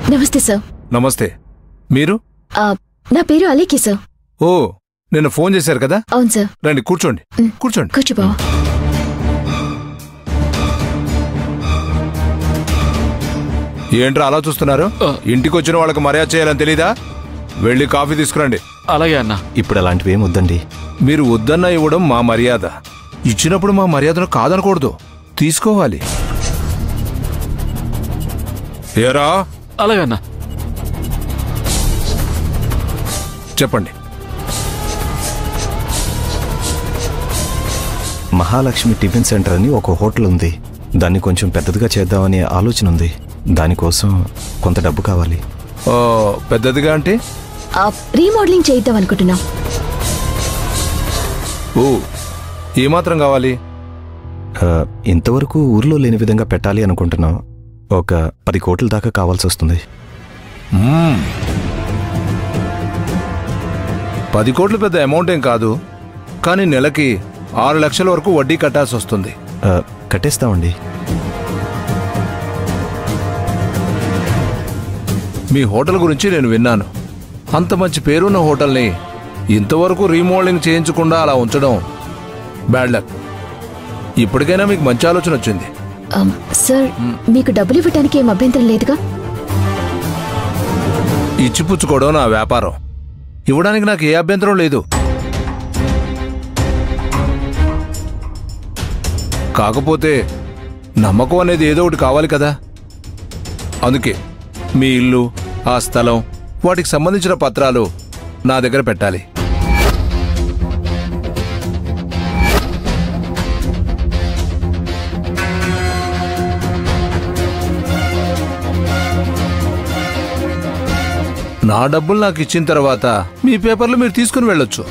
నమస్తే సార్. నమస్తే. మీరు? నా పేరు అలీకి సార్. ఓ, నిన్న ఫోన్ చేశారు కదా? అవును సార్. రండి కూర్చోండి. కూర్చోండి. కూర్చో బావా. ఏంట్రా అలా చూస్తున్నారు? ఇంటికి వచ్చిన వాళ్ళకి మర్యాద చేయాలని తెలీదా? వెళ్ళి కాఫీ తీసుకురండి. అలాగే అన్న. ఇప్పుడు అలాంటివి ఏం వద్దండి. మీరు వద్దన్నా ఇవ్వడం మా మర్యాద. ఇచ్చినప్పుడు మా మర్యాదను కాదనకూడదు, తీసుకోవాలి. ఏరా? అలాగే అన్న. చెప్పండి. మహాలక్ష్మి టిఫిన్ సెంటర్ అని ఒక హోటల్ ఉంది. దాన్ని కొంచెం పెద్దదిగా చేద్దామనే ఆలోచన ఉంది. దానికోసం కొంత డబ్బు కావాలి. పెద్దదిగా అంటే? రీమోడలింగ్ చేద్దాం అనుకుంటున్నాం. ఓ, ఏమాత్రం కావాలి? ఇంతవరకు ఊర్లో లేని విధంగా పెట్టాలి అనుకుంటున్నాం. ఒక 10 కోట్ల దాకా కావాల్సి వస్తుంది. 10 కోట్లు పెద్ద అమౌంట్ ఏం కాదు, కానీ నెలకి 6 లక్షల వరకు వడ్డీ కట్టాల్సి వస్తుంది. కట్టేస్తామండి. మీ హోటల్ గురించి నేను విన్నాను. అంత మంచి పేరున్న హోటల్ని ఇంతవరకు రీమోడలింగ్ చేయించకుండా అలా ఉంచడం బ్యాడ్ లక్. ఇప్పటికైనా మీకు మంచి ఆలోచన వచ్చింది. సార్, మీకు డబ్బులు ఇవ్వడానికి ఏం అభ్యంతరం లేదుగా? ఇచ్చిపుచ్చుకోవడం నా వ్యాపారం. ఇవ్వడానికి నాకు ఏ అభ్యంతరం లేదు. కాకపోతే నమ్మకం అనేది ఏదో ఒకటి కావాలి కదా. అందుకే మీ ఇల్లు, ఆ స్థలం, వాటికి సంబంధించిన పత్రాలు నా దగ్గర పెట్టాలి. నా డబ్బులు నాకు ఇచ్చిన తర్వాత మీ పేపర్లు మీరు తీసుకుని వెళ్ళొచ్చు.